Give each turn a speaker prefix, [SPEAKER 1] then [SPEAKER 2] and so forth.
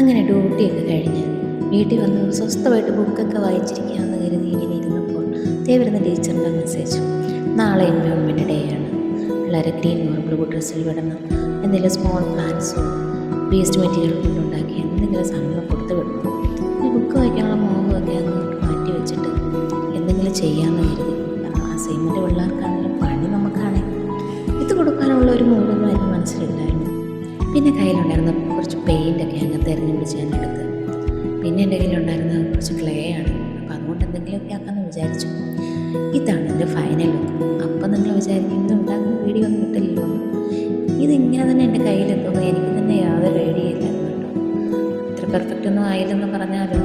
[SPEAKER 1] അങ്ങനെ ഡ്യൂട്ടിയൊക്കെ കഴിഞ്ഞ് വീട്ടിൽ വന്ന് സ്വസ്ഥമായിട്ട് ബുക്കൊക്കെ വായിച്ചിരിക്കാമെന്ന് കരുതി ഇങ്ങനെ ഇരുന്നപ്പോൾ വരുന്ന ടീച്ചറിൻ്റെ മെസ്സേജ്: നാളെ എൻവയോൺമെൻറ്റ് ഡേ ആണ്, പിള്ളേരെ ഗ്രീൻ മാർബിൾ ഡ്രസ്സിൽ വിടണം, എന്തെങ്കിലും സ്മോൾ പ്ലാന്റ്സോ വേസ്റ്റ് മെറ്റീരിയൽ കൊണ്ടുണ്ടാക്കി എന്തെങ്കിലും സാധനങ്ങൾ കൊടുത്തു വിടണം. ഈ ബുക്ക് വായിക്കാനുള്ള മോഹമൊക്കെ അങ്ങ് മാറ്റി വെച്ചിട്ട് എന്തെങ്കിലും ചെയ്യാമെന്ന് കരുതി. കാരണം അസൈൻമെൻറ്റ് പിള്ളേർക്കാണെങ്കിലും പണി നമുക്കാണ്. ഇത് കൊടുക്കാനുള്ള ഒരു മൂടൊന്നും എൻ്റെ മനസ്സിലില്ലായിരുന്നു. പിന്നെ കയ്യിലുണ്ടായിരുന്ന കുറച്ച് പെയിൻ്റൊക്കെ അങ്ങ് തിരഞ്ഞു പിടിച്ച് ഞാൻ എടുത്ത്. പിന്നെ എൻ്റെ കയ്യിലുണ്ടായിരുന്ന കുറച്ച് ക്ലേ ആണ്. അപ്പോൾ അതുകൊണ്ട് എന്തെങ്കിലുമൊക്കെ ആക്കാമെന്ന് വിചാരിച്ചു. ഇതാണ് എൻ്റെ ഫൈനൽ ലുക്ക്. അപ്പം നിങ്ങൾ വിചാരിക്കും ഇന്ന് ഉണ്ടാകുന്ന വീഡിയോ ഒന്നും കിട്ടില്ലല്ലോ. ഇതിങ്ങനെ തന്നെ എൻ്റെ കയ്യിലെത്തുമ്പോൾ എനിക്ക് തന്നെ യാതൊരു ഐഡിയ ഇല്ലായിരുന്നു കേട്ടോ. ഇത്ര പെർഫെക്റ്റ് ഒന്നും ആയില്ലെന്ന് പറഞ്ഞാലും